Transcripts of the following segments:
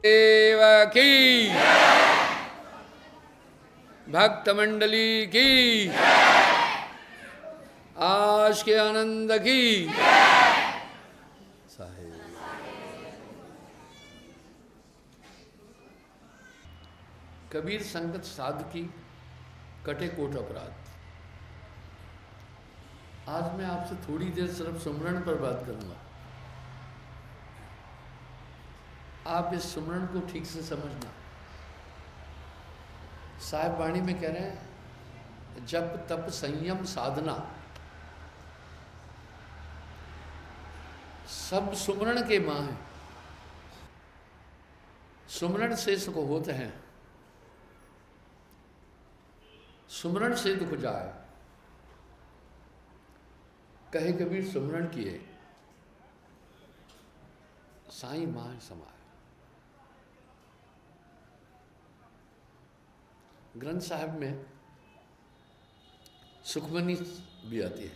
देव की, भक्त मंडली की, आज के आनंद की साहेब। कबीर संगत साध की कटे कोट अपराध। आज मैं आपसे थोड़ी देर सिर्फ सुमरन पर बात करूंगा। आप इस सुमरन को ठीक से समझना। साहिब वाणी में कह रहे हैं, जप तप संयम साधना सब सुमरण के मां हैं। सुमरण से सुख होते हैं, सुमरण से दुख जाए। कहे कबीर सुमरण किए साईं मां समाए। ग्रंथ साहिब में सुखमनी भी आती है।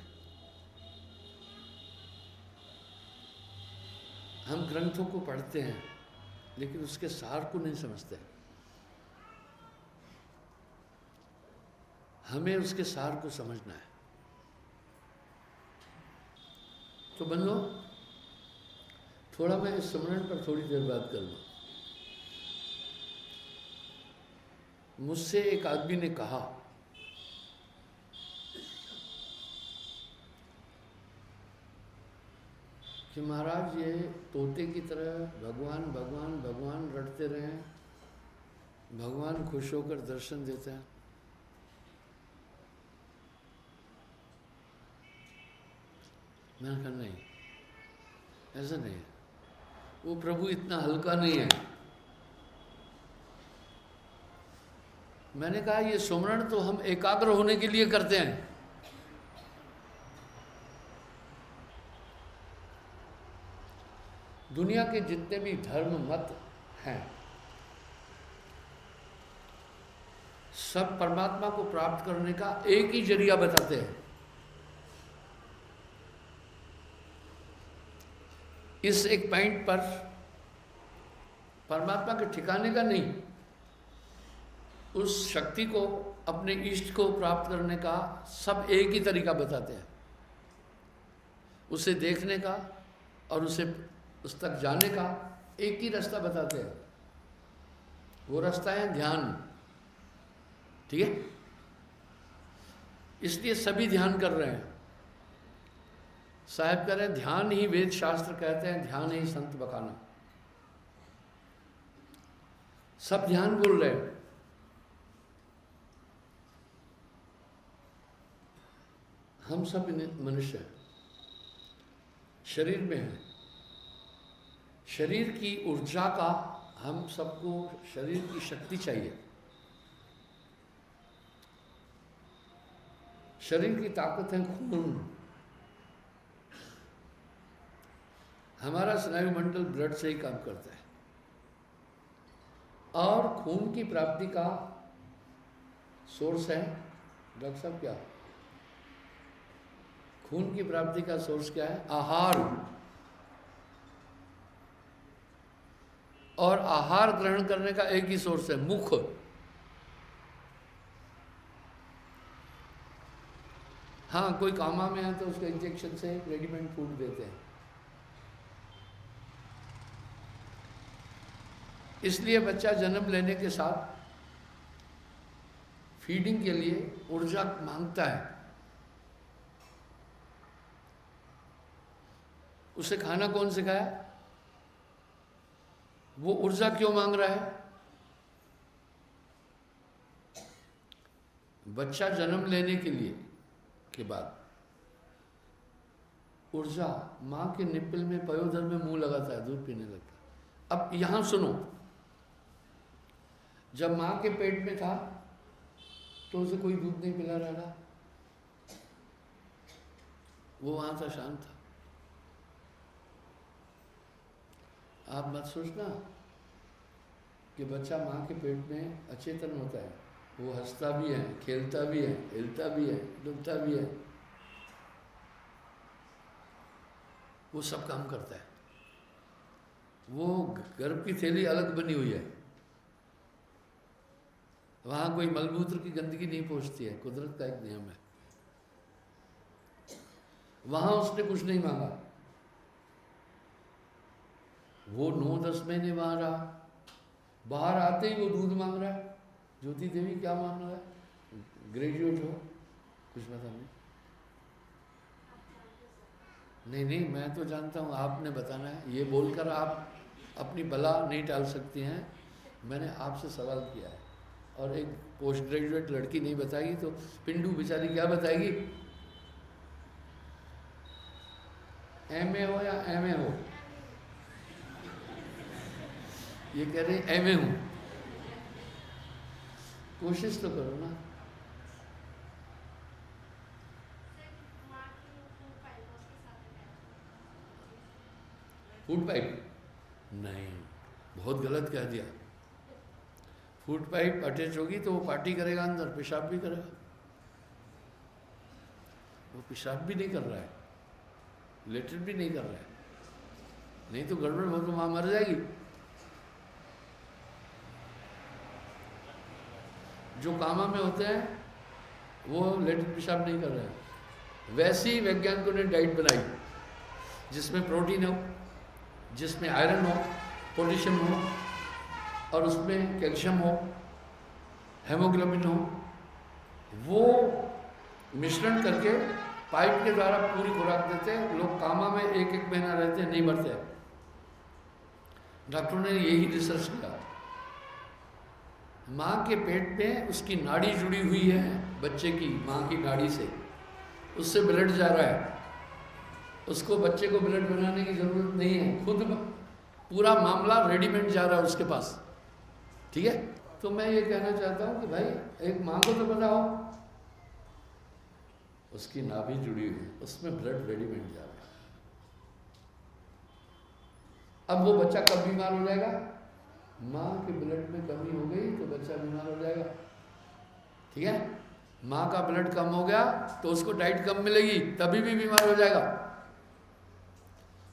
हम ग्रंथों को पढ़ते हैं लेकिन उसके सार को नहीं समझते। हमें उसके सार को समझना है। तो बंधो, थोड़ा मैं इस सुमरन पर थोड़ी देर बात करूँगा। मुझसे एक आदमी ने कहा कि महाराज ये तोते की तरह भगवान भगवान भगवान रटते रहें, भगवान खुश होकर दर्शन देते हैं। मैंने कहा नहीं, ऐसा नहीं है। वो प्रभु इतना हल्का नहीं है। मैंने कहा ये सुमरण तो हम एकाग्र होने के लिए करते हैं। दुनिया के जितने भी धर्म मत हैं, सब परमात्मा को प्राप्त करने का एक ही जरिया बताते हैं। इस एक पॉइंट पर परमात्मा के ठिकाने का नहीं, उस शक्ति को, अपने इष्ट को प्राप्त करने का सब एक ही तरीका बताते हैं। उसे देखने का और उस तक जाने का एक ही रास्ता बताते हैं। वो रास्ता है ध्यान। ठीक है, इसलिए सभी ध्यान कर रहे हैं। साहब कह रहे हैं ध्यान ही वेद शास्त्र कहते हैं, ध्यान ही संत बखाना। सब ध्यान बोल रहे हैं। हम सब मनुष्य हैं, शरीर में हैं। शरीर की ऊर्जा का हम सबको, शरीर की शक्ति चाहिए। शरीर की ताकत है खून। हमारा स्नायु मंडल ब्लड से ही काम करता है। और खून की प्राप्ति का सोर्स है, डॉक्टर साहब क्या? खून की प्राप्ति का सोर्स क्या है? आहार। और आहार ग्रहण करने का एक ही सोर्स है, मुख। हाँ, कोई कामा में है तो उसको इंजेक्शन से रेडीमेड फूड देते हैं। इसलिए बच्चा जन्म लेने के साथ फीडिंग के लिए ऊर्जा मांगता है। उसे खाना कौन सिखाया? वो ऊर्जा क्यों मांग रहा है? बच्चा जन्म लेने के लिए के बाद ऊर्जा मां के निप्पल में, पयोधर में मुंह लगाता है, दूध पीने लगता है। अब यहां सुनो, जब मां के पेट में था तो उसे कोई दूध नहीं पिला रहा था, वो वहां था, शांत था। आप मत सोचना कि बच्चा मां के पेट में अचेतन होता है। वो हंसता भी है, खेलता भी है, हिलता भी है, डूबता भी है, वो सब काम करता है। वो गर्भ की थैली अलग बनी हुई है, वहां कोई मलमूत्र की गंदगी नहीं पहुंचती है, कुदरत का एक नियम है। वहां उसने कुछ नहीं मांगा, वो 9-10 महीने वहां रहा, बाहर आते ही वो दूध मांग रहा है। ज्योति देवी क्या मांग रहा है? ग्रेजुएट हो, कुछ पता नहीं। नहीं नहीं, मैं तो जानता हूँ, आपने बताना है। ये बोलकर आप अपनी बला नहीं टाल सकती हैं। मैंने आपसे सवाल किया है, और एक पोस्ट ग्रेजुएट लड़की नहीं बताएगी तो पिंडू बेचारी क्या बताएगी? एमए हो या एमए हो? ये कह रहे एमए हूँ। कोशिश तो करो ना। Food pipe? नहीं, बहुत गलत कह दिया। फूड पाइप अटैच होगी तो वो पार्टी करेगा, अंदर पेशाब भी करेगा। वो पेशाब भी नहीं कर रहा है, लेटरिन भी नहीं कर रहा है, नहीं तो गड़बड़ हो तो वहाँ मर जाएगी। जो कामा में होते हैं वो लेटरिन पेशाब नहीं कर रहे हैं। वैसे ही वैज्ञानिकों ने डाइट बनाई जिसमें प्रोटीन हो, जिसमें आयरन हो, पोटेशियम हो, और उसमें कैल्शियम हो, हेमोग्लोबिन हो। वो मिश्रण करके पाइप के द्वारा पूरी खुराक देते हैं। लोग कामा में 1-1 महीना रहते हैं, नहीं मरते। डॉक्टरों ने यही रिसर्च किया। माँ के पेट में उसकी नाड़ी जुड़ी हुई है, बच्चे की माँ की नाड़ी से, उससे ब्लड जा रहा है। उसको बच्चे को ब्लड बनाने की ज़रूरत नहीं है, खुद पूरा मामला रेडीमेड जा रहा है उसके पास। ठीक है, तो मैं ये कहना चाहता हूँ कि भाई एक माँ को तो पता हो, उसकी नाभि जुड़ी हुई है, उसमें ब्लड रेडीमेड जा रहा है। अब वो बच्चा कब बीमार हो जाएगा? माँ के ब्लड में कमी हो गई तो बच्चा बीमार हो जाएगा। ठीक है, माँ का ब्लड कम हो गया तो उसको डाइट कम मिलेगी, तभी भी बीमार हो जाएगा।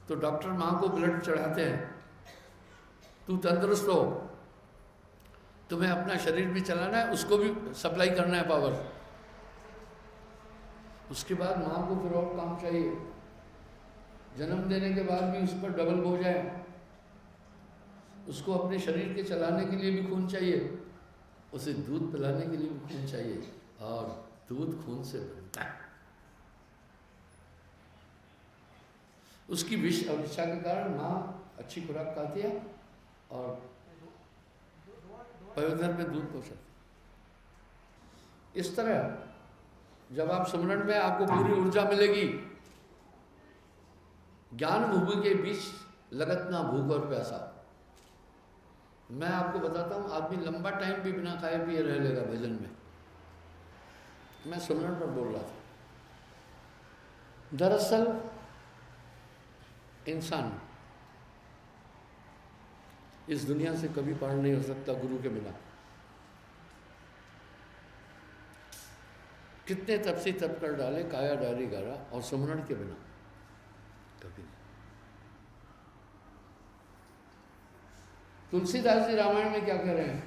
तो डॉक्टर माँ को ब्लड चढ़ाते हैं, तू तंदुरुस्त हो, तुम्हें अपना शरीर भी चलाना है, उसको भी सप्लाई करना है पावर। उसके बाद माँ को फिर और काम चाहिए, जन्म देने के बाद भी उस पर डबल बोझ है, उसको अपने शरीर के चलाने के लिए भी खून चाहिए, उसे दूध पिलाने के लिए भी खून चाहिए, और दूध खून से बनता है। उसकी विष और इच्छा के कारण माँ अच्छी खुराक खाती है और पयोधर में दूध पहुँचाती। इस तरह जब आप सुमरण में आपको पूरी ऊर्जा मिलेगी। ज्ञान भूमि के बीच लगत ना भूख और प्यासा। मैं आपको बताता हूँ, आदमी लंबा टाइम भी बिना खाए पिए रह लेगा भजन में। मैं सुमरण पर बोल रहा था। दरअसल इंसान इस दुनिया से कभी पार नहीं हो सकता गुरु के बिना। कितने तपसी तप कर डाले, काया डाली गारा, और सुमरण के बिना कभी नहीं। तुलसीदास जी रामायण में क्या कह रहे हैं?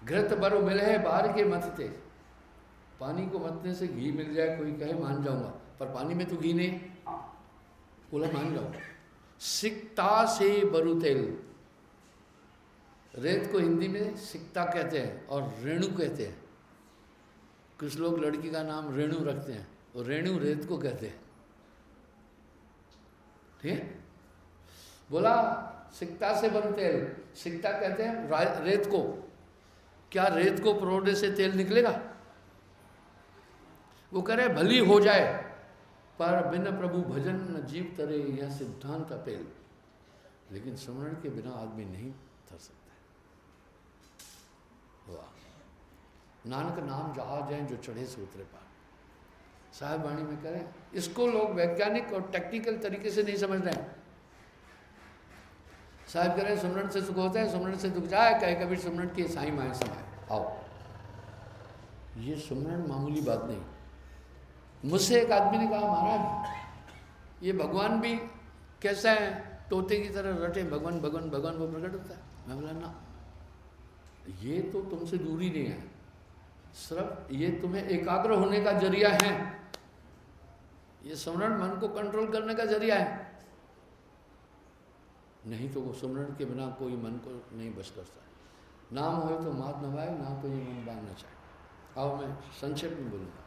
घृत बरु मिले बाहर के मतते। पानी को मतने से घी मिल जाए, कोई कहे मान जाऊंगा, पर पानी में तो घी नहीं, बोला मान जाऊंगा। सिकता से बरु तेल। रेत को हिंदी में सिकता कहते हैं और रेणु कहते हैं। कुछ लोग लड़की का नाम रेणु रखते हैं, और रेणु रेत को कहते हैं। ठीक है, बोला सिकता से बरु तेल। सिकता कहते हैं रेत को। क्या रेत को परोड़ने से तेल निकलेगा? वो करे भली हो जाए, पर बिना प्रभु भजन न जीव तरे, यह सिद्धांत अपेल। लेकिन सुमरण के बिना आदमी नहीं तर सकता है। वाह, नानक नाम जहाज हैं जो चढ़े से उतरे पार। साहिब वाणी में करें, इसको लोग वैज्ञानिक और टेक्निकल तरीके से नहीं समझ रहे हैं। साहिब करें सुमरण से सुख होता है, सुमरण से दुख जाए, कहे कबीर सुमरण के साई माए समाए। आओ, ये सुमरण मामूली बात नहीं। मुझसे एक आदमी ने कहा, महाराज ये भगवान भी कैसा है, तोते की तरह रटे भगवान भगवान भगवान वो प्रकट होता है। मैं बोला ना, ये तो तुमसे दूरी नहीं है, सिर्फ ये तुम्हें एकाग्र होने का जरिया है, ये सुमरण मन को कंट्रोल करने का जरिया है, नहीं तो वो सुमरण के बिना कोई मन को नहीं बस करता। नाम हो तो मात नवाए, ना तो ये मन बांधना चाहे। आओ मैं संक्षेप में बोलूँगा।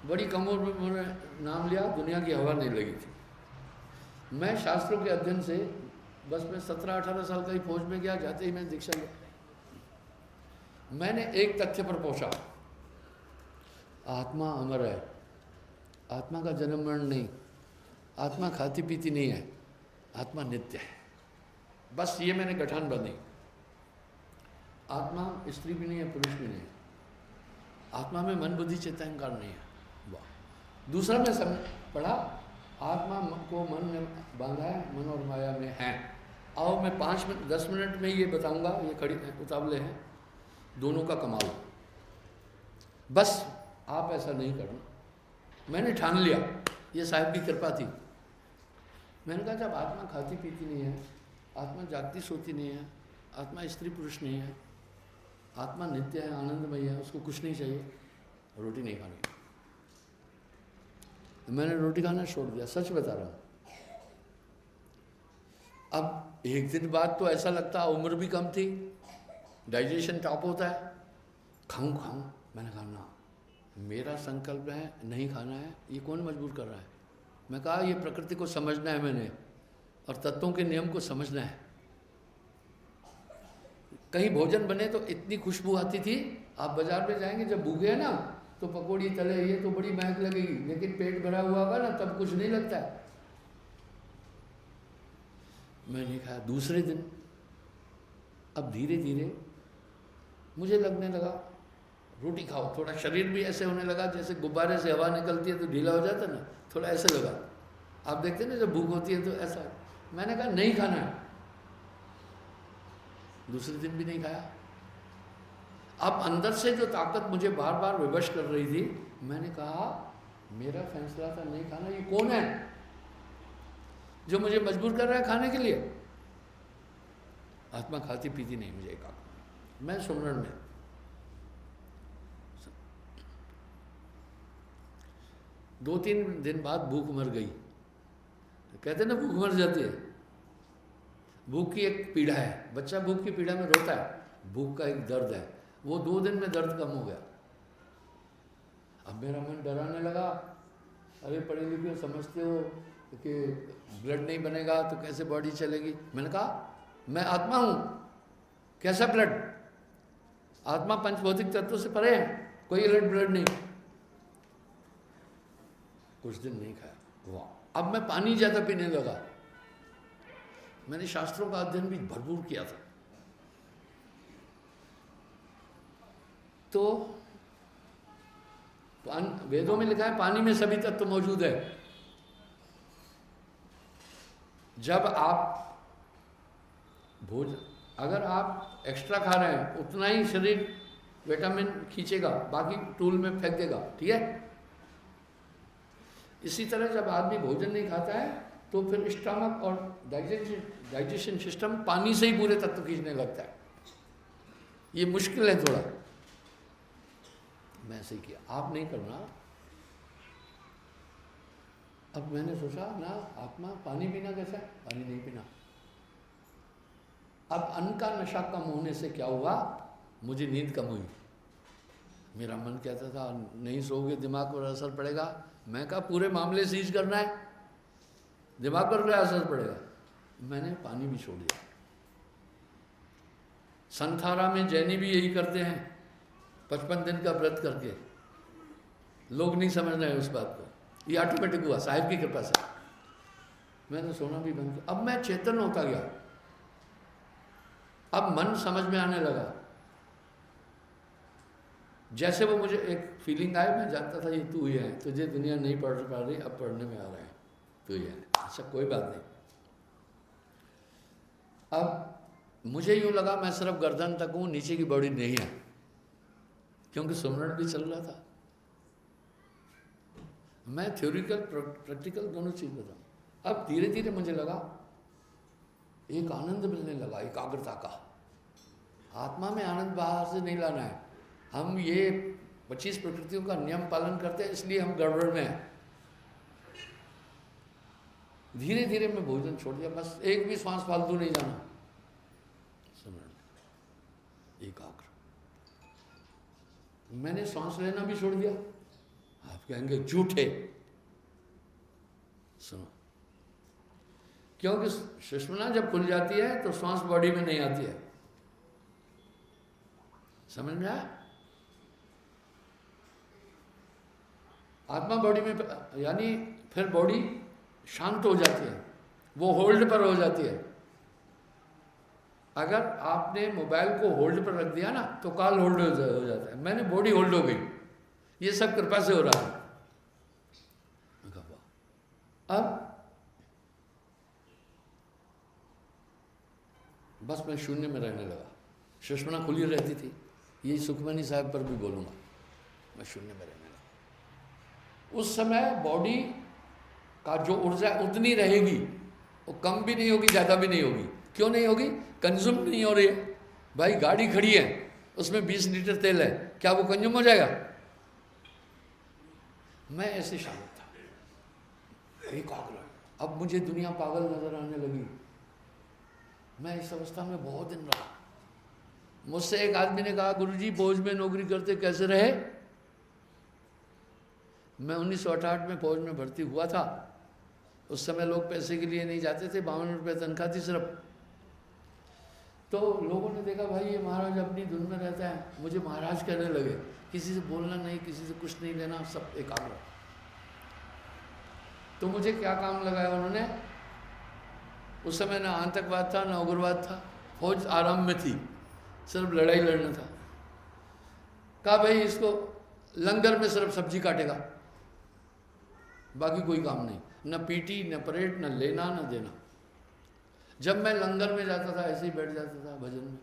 बड़ी कम उम्र में मैंने नाम लिया, दुनिया की हवा नहीं लगी थी। मैं शास्त्रों के अध्ययन से बस मैं 17-18 साल का ही फौज में गया, जाते ही मैं दीक्षा लिया। मैंने एक तथ्य पर पहुंचा, आत्मा अमर है, आत्मा का जन्म मरण नहीं, आत्मा खाती पीती नहीं है, आत्मा नित्य है। बस ये मैंने गठान बांधी। आत्मा स्त्री भी नहीं है, पुरुष भी नहीं है, आत्मा में मन बुद्धि चित्त अहंकार नहीं है। वाह। दूसरा मैं पढ़ा, आत्मा को मन में बांधा है, मन और माया में है। आओ मैं 5-10 मिनट में ये बताऊंगा, ये खड़ी उतावले हैं, दोनों का कमाल। बस आप ऐसा नहीं करना। मैंने ठान लिया, ये साहिब की कृपा थी। मैंने कहा जब आत्मा खाती पीती नहीं है, आत्मा जागती सोती नहीं है, आत्मा स्त्री पुरुष नहीं है, आत्मा नित्य है, आनंदमय है, उसको कुछ नहीं चाहिए, रोटी नहीं खानी। मैंने रोटी खाना छोड़ दिया, सच बता रहा हूँ। अब एक दिन बाद तो ऐसा लगता, उम्र भी कम थी, डाइजेशन टॉप होता है, खाऊं खाऊं। मैंने कहा ना, मेरा संकल्प है नहीं खाना है, ये कौन मजबूर कर रहा है। मैं कहा ये प्रकृति को समझना है मैंने, और तत्वों के नियम को समझना है। कहीं भोजन बने तो इतनी खुशबू आती थी, आप बाजार में जाएंगे जब भूखे हैं ना, तो पकौड़ी तले ये तो बड़ी महक लगेगी, लेकिन पेट भरा हुआ होगा ना तब कुछ नहीं लगता है। मैंने कहा दूसरे दिन, अब धीरे धीरे मुझे लगने लगा रोटी खाओ, थोड़ा शरीर भी ऐसे होने लगा जैसे गुब्बारे से हवा निकलती है तो ढीला हो जाता ना, थोड़ा ऐसे लगा। आप देखते ना जब भूख होती है तो ऐसा। मैंने कहा नहीं खाना है, दूसरे दिन भी नहीं खाया। अब अंदर से जो ताकत मुझे बार बार विवश कर रही थी, मैंने कहा मेरा फैसला था नहीं खाना, ये कौन है जो मुझे मजबूर कर रहा है खाने के लिए। आत्मा खाती पीती नहीं, मुझे कहा मैं सुमरण में। दो तीन दिन बाद भूख मर गई। तो कहते ना भूख मर जाती है, भूख की एक पीड़ा है, बच्चा भूख की पीड़ा में रोता है, भूख का एक दर्द है, वो 2 दिन में दर्द कम हो गया। अब मेरा मन डराने लगा, अरे पढ़े लिखे हो, समझते हो कि ब्लड नहीं बनेगा तो कैसे बॉडी चलेगी। मैंने कहा मैं आत्मा हूँ, कैसा ब्लड, आत्मा पंचभौतिक तत्वों से परे है, कोई ब्लड नहीं। कुछ दिन नहीं खाया, वाह। अब मैं पानी ज़्यादा पीने लगा। मैंने शास्त्रों का अध्ययन भी भरपूर किया था, तो वेदों में लिखा है पानी में सभी तत्व मौजूद है। जब आप भोजन, अगर आप एक्स्ट्रा खा रहे हैं उतना ही शरीर विटामिन खींचेगा, बाकी टूल में फेंक देगा, ठीक है। इसी तरह जब आदमी भोजन नहीं खाता है तो फिर स्टमक और डाइजेशन सिस्टम पानी से ही पूरे तत्व खींचने लगता है। ये मुश्किल है थोड़ा, मैं ऐसे ही किया, आप नहीं करना। अब मैंने सोचा ना, आत्मा पानी पीना कैसा है, पानी नहीं पीना। अब अन्न का नशा कम होने से क्या हुआ, मुझे नींद कम हुई। मेरा मन कहता था नहीं सोओगे दिमाग पर असर पड़ेगा। मैं कहा पूरे मामले सीज करना है, दिमाग पर क्या असर पड़ेगा। मैंने पानी भी छोड़ दिया। संथारा में जैनी भी यही करते हैं, 55 दिन का व्रत करके। लोग नहीं समझ रहे उस बात को, ये ऑटोमेटिक हुआ साहिब की कृपा से। मैंने सोना भी बंद किया। अब मैं चेतन होता गया, अब मन समझ में आने लगा। जैसे वो मुझे एक फीलिंग आई, मैं जानता था ये तू ही है, तुझे दुनिया नहीं पढ़ पा रही, अब पढ़ने में आ रहा है, तू ही है। अच्छा कोई बात नहीं। अब मुझे यूँ लगा मैं सिर्फ गर्दन तक हूँ, नीचे की बॉडी नहीं है, क्योंकि सुमरण भी चल रहा था। मैं थ्योरिकल प्रैक्टिकल दोनों चीज़ बताऊँ। अब धीरे धीरे मुझे लगा एक आनंद मिलने लगा, एकाग्रता का। आत्मा में आनंद बाहर से नहीं लाना है। हम ये 25 प्रकृतियों का नियम पालन करते हैं, इसलिए हम गड़बड़ में हैं। धीरे धीरे मैं भोजन छोड़ दिया, बस एक भी श्वास फालतू नहीं जाना, स्मरण, एकाग्र। मैंने सांस लेना भी छोड़ दिया। आप कहेंगे झूठे, सुनो, क्योंकि सुषुम्ना जब खुल जाती है तो सांस बॉडी में नहीं आती है, समझ में आया? आत्मा बॉडी में, यानी फिर बॉडी शांत हो जाती है, वो होल्ड पर हो जाती है। अगर आपने मोबाइल को होल्ड पर रख दिया ना तो कॉल होल्ड हो जाता है। मैंने बॉडी होल्ड हो गई, ये सब कृपा से हो रहा है। अब बस मैं शून्य में रहने लगा। सुषुम्ना खुली रहती थी, यही सुखमनी साहब पर भी बोलूँगा, मैं शून्य में रहने लगा। उस समय बॉडी का जो ऊर्जा उतनी रहेगी, वो कम भी नहीं होगी, ज़्यादा भी नहीं होगी। क्यों नहीं होगी? कंज्यूम नहीं हो रही है। भाई गाड़ी खड़ी है, उसमें 20 लीटर तेल है, क्या वो कंज्यूम हो जाएगा? मैं ऐसे शांत था, एकाग्र। अब मुझे दुनिया पागल नजर आने लगी। मैं इस अवस्था में बहुत दिन रहा। मुझसे एक आदमी ने कहा, गुरुजी फौज में नौकरी करते कैसे रहे? मैं 1968 में फौज में भर्ती हुआ था। उस समय लोग पैसे के लिए नहीं जाते थे, 52 रुपये तनख्वाह थी सिर्फ। तो लोगों ने देखा भाई ये महाराज अपनी धुन में रहता है, मुझे महाराज कहने लगे। किसी से बोलना नहीं, किसी से कुछ नहीं लेना, सब एकाग्र। तो मुझे क्या काम लगाया उन्होंने? उस समय ना आतंकवाद था ना उग्रवाद था, फौज आराम में थी, सिर्फ लड़ाई लड़ना था। कहा भाई इसको लंगर में सिर्फ सब्जी काटेगा, बाकी कोई काम नहीं, न पीटी न परेड न लेना न देना। जब मैं लंगर में जाता था ऐसे ही बैठ जाता था भजन में।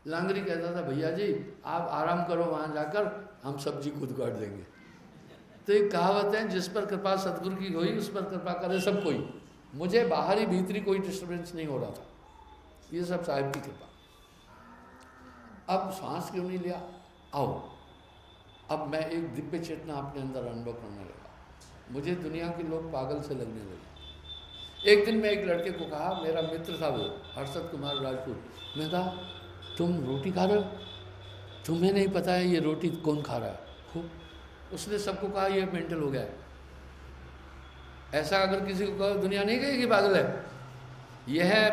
लांगरी कहता था भैया जी आप आराम करो, वहाँ जाकर हम सब्जी खुद काट देंगे। तो एक कहावत है, जिस पर कृपा सतगुरु की हुई उस पर कृपा करे सब कोई। मुझे बाहरी भीतरी कोई डिस्टर्बेंस नहीं हो रहा था, ये सब साहिब की कृपा। अब सांस क्यों नहीं लिया? आओ, अब मैं एक दिव्य चेतना अपने अंदर अनुभव करने लगा। मुझे दुनिया के लोग पागल से लगने लगे। एक दिन मैं एक लड़के को कहा, मेरा मित्र था वो, हर्षद कुमार राजपूत। मैं कहा तुम रोटी खा रहे हो, तुम्हें नहीं पता है ये रोटी कौन खा रहा है? उसने सबको कहा ये मेंटल हो गया है। ऐसा अगर किसी को कहो दुनिया नहीं कहेगी पागल है। यह है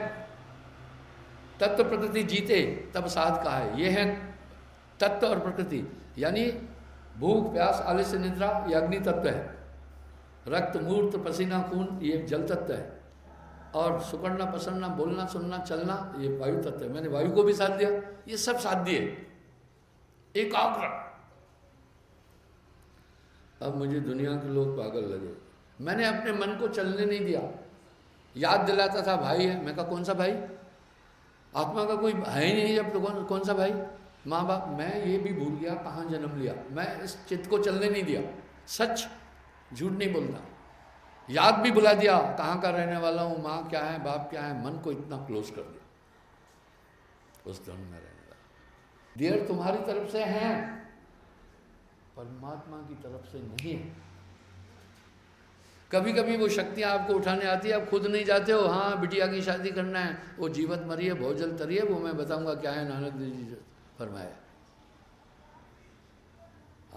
तत्व प्रकृति जीते तब साध का है। यह है तत्व और प्रकृति, यानी भूख प्यास आलस्य निद्रा ये अग्नि तत्व है, रक्त मूर्त पसीना खून ये जल तत्व है, और सुकड़ना पसरना बोलना सुनना चलना ये वायु तत्व है। मैंने वायु को भी साथ दिया, ये सब साथ दिए, एकाग्र। अब मुझे दुनिया के लोग पागल लगे। मैंने अपने मन को चलने नहीं दिया, याद दिलाता था भाई है। मैं कहा कौन सा भाई? आत्मा का कोई है ही नहीं जब तो कौन सा भाई? माँ बाप, मैं ये भी भूल गया कहाँ जन्म लिया। मैं इस चित्त को चलने नहीं दिया, सच झूठ नहीं बोलता। याद भी बुला दिया कहाँ का रहने वाला हूँ, माँ क्या है बाप क्या है। मन को इतना क्लोज कर दिया, उस धन में रहने लगा। देर तुम्हारी तरफ से है, परमात्मा की तरफ से नहीं है। कभी कभी वो शक्तियाँ आपको उठाने आती है, आप खुद नहीं जाते हो। हाँ बिटिया की शादी करना है, वो जीवत मरी है बहुत जल्द तरी है, वो मैं बताऊंगा क्या है, नानक देव जी फरमाया।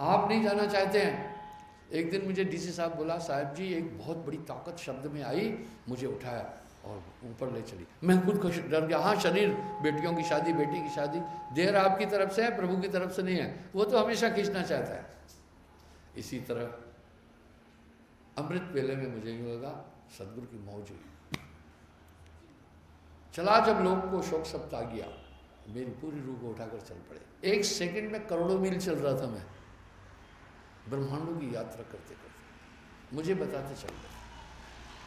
आप नहीं जाना चाहते हैं। एक दिन मुझे डीसी साहब बोला, साहब जी एक बहुत बड़ी ताकत शब्द में आई, मुझे उठाया और ऊपर ले चली। मैं खुद को डर गया। हाँ शरीर, बेटियों की शादी, बेटी की शादी, देर आपकी तरफ से है, प्रभु की तरफ से नहीं है। वो तो हमेशा खींचना चाहता है। इसी तरह अमृत वेले में मुझे यूँ लगा सदगुरु की मौज हुई। चला जब लोग को शोक सब आ गया, मेरी पूरी रूह को उठाकर चल पड़े। एक सेकंड में करोड़ों मील चल रहा था मैं, ब्रह्मांडों की यात्रा करते करते मुझे बताते चल रहे।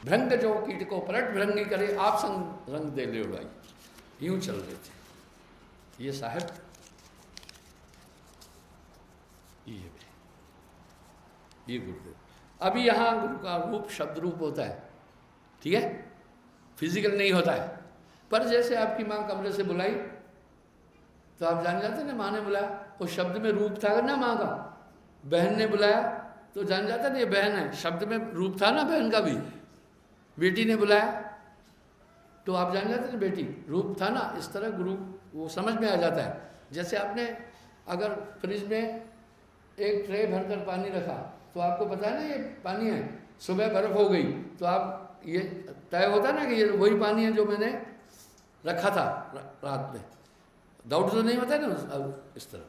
भ्रंग जो कीट को पलट भ्रंगी करे, आप संग रंग दे ले उड़ाई, यूं चल रहे थे। ये साहब ये गुरुदेव। अभी यहाँ गुरु का रूप शब्द रूप होता है, ठीक है, फिजिकल नहीं होता है। पर जैसे आपकी माँ कमरे से बुलाई तो आप जान जाते ना माँ ने बुलाया, वो शब्द में रूप था ना माँ का। बहन ने बुलाया तो जान जाता ना ये बहन है, शब्द में रूप था ना बहन का भी। बेटी ने बुलाया तो आप जान जाते ना बेटी, रूप था ना। इस तरह गुरु वो समझ में आ जाता है। जैसे आपने अगर फ्रिज में एक ट्रे भरकर पानी रखा तो आपको पता है ना ये पानी है, सुबह बर्फ हो गई तो आप ये तय होता ना कि ये वही पानी है जो मैंने रखा था रात में। डाउट तो नहीं होता ना इस तरह,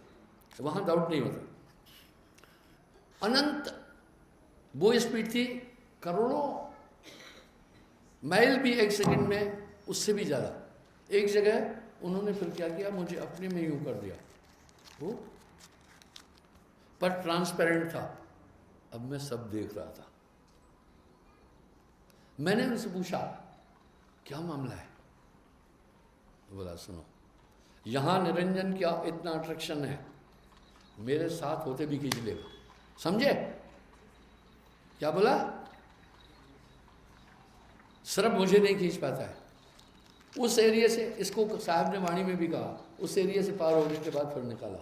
वहाँ डाउट नहीं होता। अनंत वो स्पीड थी, करोड़ों माइल भी एक सेकंड में, उससे भी ज़्यादा। एक जगह उन्होंने फिर क्या किया, मुझे अपने में यूँ कर दिया वो, पर ट्रांसपेरेंट था। अब मैं सब देख रहा था। मैंने उनसे पूछा क्या मामला है, बोला सुनो यहाँ निरंजन क्या इतना अट्रैक्शन है, मेरे साथ होते भी खींच लेगा। समझे क्या बोला? सिर्फ मुझे नहीं खींच पाता है। उस एरिया से, इसको साहब ने वाणी में भी कहा, उस एरिया से पार होने के बाद फिर निकाला।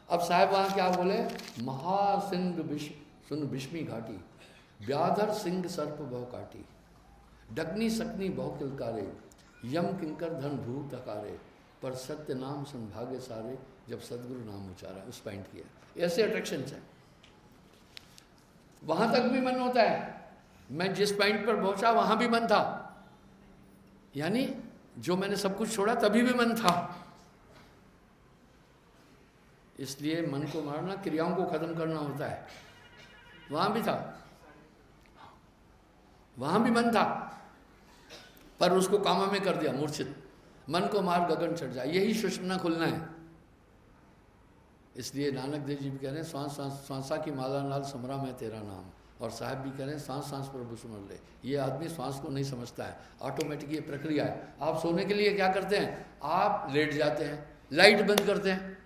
अब साहब वहाँ क्या बोले, महासिंध सुन विष्मी घाटी, व्याधर सिंह सर्प बहु काटी, डगनी सकनी बहु किलकारे, यम किंकर धन भू तकारे, पर सत्य नाम संभागे सारे, जब सदगुरु नाम उचारा। उस पॉइंट किया। ऐसे अट्रैक्शन है, वहां तक भी मन होता है। मैं जिस पॉइंट पर पहुंचा वहां भी मन था, यानी जो मैंने सब कुछ छोड़ा तभी भी मन था। इसलिए मन को मारना क्रियाओं को खत्म करना होता है। वहां भी था, वहां भी मन था, पर उसको कामा में कर दिया मूर्छित। मन को मार गगन चढ़ जाए, यही सुषुम्ना खुलना है। इसलिए नानक देव जी भी कह रहे हैं, सांस सांस सांसा की माला नाल समरा मैं तेरा नाम। और साहब भी कह रहे हैं, सांस सांस प्रभु सुमर ले। ये आदमी सांस को नहीं समझता है, ऑटोमेटिक ये प्रक्रिया है। आप सोने के लिए क्या करते हैं, आप लेट जाते हैं, लाइट बंद करते हैं।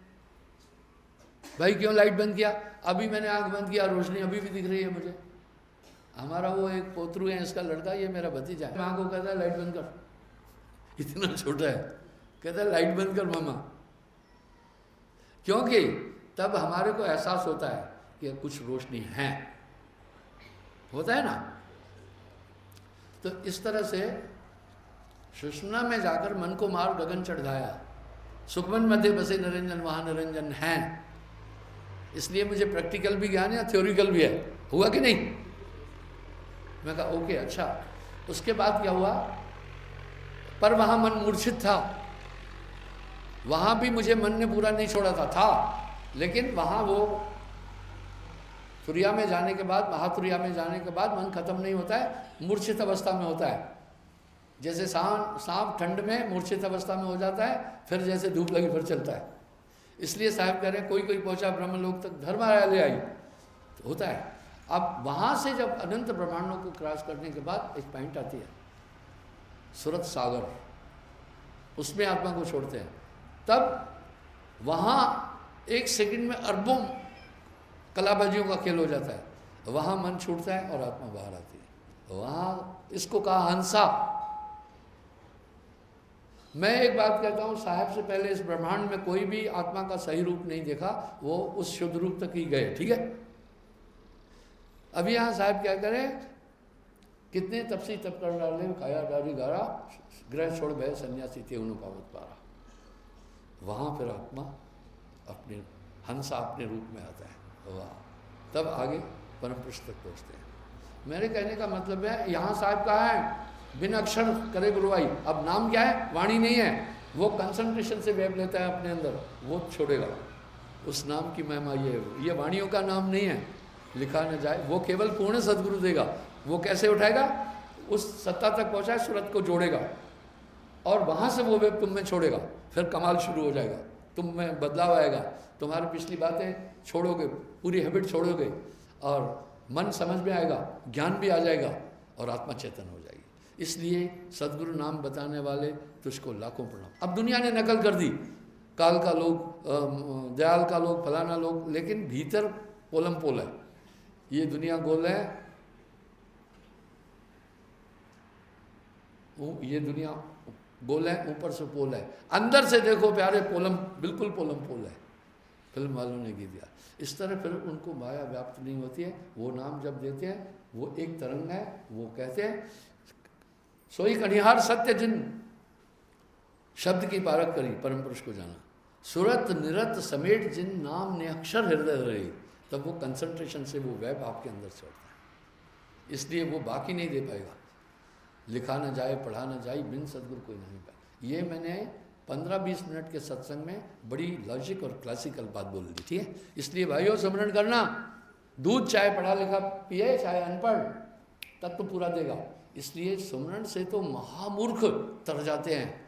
भाई क्यों लाइट बंद किया? अभी मैंने आंख बंद किया, रोशनी अभी भी दिख रही है मुझे। हमारा वो एक पोतरू है, इसका लड़का, ये मेरा भतीजा है, माँ को कहता है लाइट बंद कर, इतना छोटा है, कहता है लाइट बंद कर मामा। क्योंकि तब हमारे को एहसास होता है कि कुछ रोशनी है, होता है ना। तो इस तरह से सुषुम्ना में जाकर मन को मार गगन चढ़ाया, सुखमन मध्य बसे निरंजन, वहां निरंजन है। इसलिए मुझे प्रैक्टिकल भी ज्ञान है, थ्योरिकल भी है। हुआ कि नहीं? मैं कहा ओके अच्छा। उसके बाद क्या हुआ, पर वहां मन मूर्छित था, वहां भी मुझे मन ने पूरा नहीं छोड़ा था, लेकिन वहां वो तुरिया में जाने के बाद, महातुरिया में जाने के बाद मन खत्म नहीं होता है, मूर्छित अवस्था में होता है। जैसे सांप ठंड में मूर्छित अवस्था में हो जाता है, फिर जैसे धूप लगी फिर चलता है। इसलिए साहब कह रहे हैं, कोई कोई पहुंचा ब्रह्मलोक तक धर्मालय आई, तो होता है। अब वहां से जब अनंत ब्रह्मांडों को क्रॉस करने के बाद एक पॉइंट आती है, सुरत सागर, उसमें आत्मा को छोड़ते हैं। तब वहां एक सेकंड में अरबों कलाबाजियों का खेल हो जाता है, वहां मन छूटता है और आत्मा बाहर आती है। वहां इसको कहा हंसा। मैं एक बात कहता हूं, साहब से पहले इस ब्रह्मांड में कोई भी आत्मा का सही रूप नहीं देखा, वो उस शुद्ध रूप तक ही गए। ठीक है, अभी यहां साहब क्या करें, कितने तपसी तप कर डाले, खाया डाली गारा, ग्रह छोड़ भय सन्यासी थे उन्हों पावत पारा। वहां फिर आत्मा अपने हंसा अपने रूप में आता है, वाह, तब आगे परम पुरुष तक पहुँचते हैं। मेरे कहने का मतलब है, यहाँ साहब कहा है बिन अक्षर करे गुरुवाई। अब नाम क्या है, वाणी नहीं है, वो कंसंट्रेशन से वेब लेता है अपने अंदर, वो छोड़ेगा। उस नाम की महिमा ये वाणियों का नाम नहीं है, लिखा न जाए, वो केवल पूर्ण सदगुरु देगा। वो कैसे उठाएगा, उस सत्ता तक पहुँचाए, सूरत को जोड़ेगा और वहाँ से वो वेब तुम में छोड़ेगा, फिर कमाल शुरू हो जाएगा, तुम में बदलाव आएगा, तुम्हारी पिछली बातें छोड़ोगे, पूरी हैबिट छोड़ोगे और मन समझ में आएगा, ज्ञान भी आ जाएगा और आत्मा चेतन हो जाएगी। इसलिए सदगुरु नाम बताने वाले तुझको लाखों प्रणाम। अब दुनिया ने नकल कर दी, काल का लोग, दयाल का लोग, फलाना लोग, लेकिन भीतर पोलम पोल है। ये दुनिया गोल है, ये दुनिया गोल है, ऊपर से पोल है, अंदर से देखो प्यारे पोलम, बिल्कुल पोलम पोल है। फिल्म वालों ने गी दिया। इस तरह फिर उनको माया व्याप्त नहीं होती है। वो नाम जब देते हैं वो एक तरंग है। वो कहते हैं सोई कनिहार सत्य जिन शब्द की पारक करी परम पुरुष को जाना, सुरत निरत समेट जिन नाम ने अक्षर हृदय रही, तब वो कंसंट्रेशन से वो वेब आपके अंदर से होता है। इसलिए वो बाकी नहीं दे पाएगा। लिखा न जाए पढ़ा न जाए बिन सदगुरु कोई नहीं पाए। ये मैंने 15-20 मिनट के सत्संग में बड़ी लॉजिक और क्लासिकल बात बोल दी, ठीक है। इसलिए भाइयों स्मरण करना, दूध चाहे पढ़ा लिखा पिए चाहे अनपढ़, तब तो पूरा देगा। इसलिए स्मरण से तो महामूर्ख तर जाते हैं।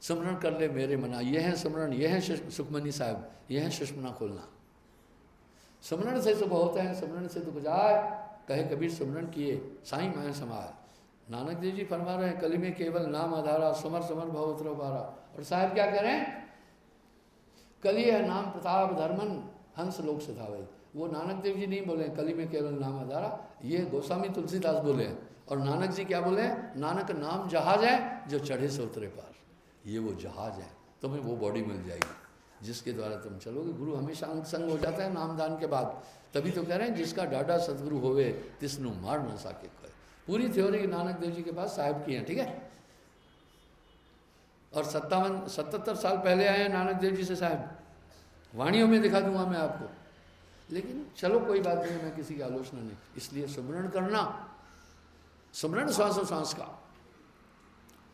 स्मरण कर ले मेरे मना, ये है स्मरण, ये है सुखमनी साहब, ये है सुषमना खोलना। स्मरण से सुख होता है, स्मरण से दुख जाए, कहे कबीर स्मरण किए साईं माया समाए। नानक देव जी फरमा रहे हैं कली में केवल नाम आधारा, समर समर भव उतरो बारा। और साहब क्या कह रहे हैं, कली है नाम प्रताप धर्मन हंस लोक से था। वो नानक देव जी नहीं बोले हैं कली में केवल नाम आधारा, ये गोस्वामी तुलसीदास बोले हैं। और नानक जी क्या बोले हैं, नानक नाम जहाज है जो चढ़े से उतरे पार। ये वो जहाज है, तुम्हें वो बॉडी मिल जाएगी जिसके द्वारा तुम चलोगे। गुरु हमेशा अंग संग हो जाता है नामदान के बाद। तभी तो कह रहे हैं जिसका डाडा सदगुरु होवे तिसनु मार न साके कोई। पूरी थ्योरी नानक देव जी के पास साहिब की है, ठीक है। और 77 साल पहले आए हैं नानक देव जी से साहिब, वाणियों में दिखा दूंगा मैं आपको। लेकिन चलो कोई बात नहीं, मैं किसी की आलोचना नहीं। इसलिए सुमरण करना, सुमरण श्वासोश्वास का,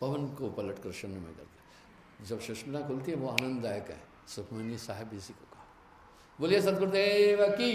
पवन को पलट कर शून्य में करके जब सुषमना खुलती है वो आनंददायक है। सुखमनी साहब इसी को कहा। बोलिए सतगुरुदेव की।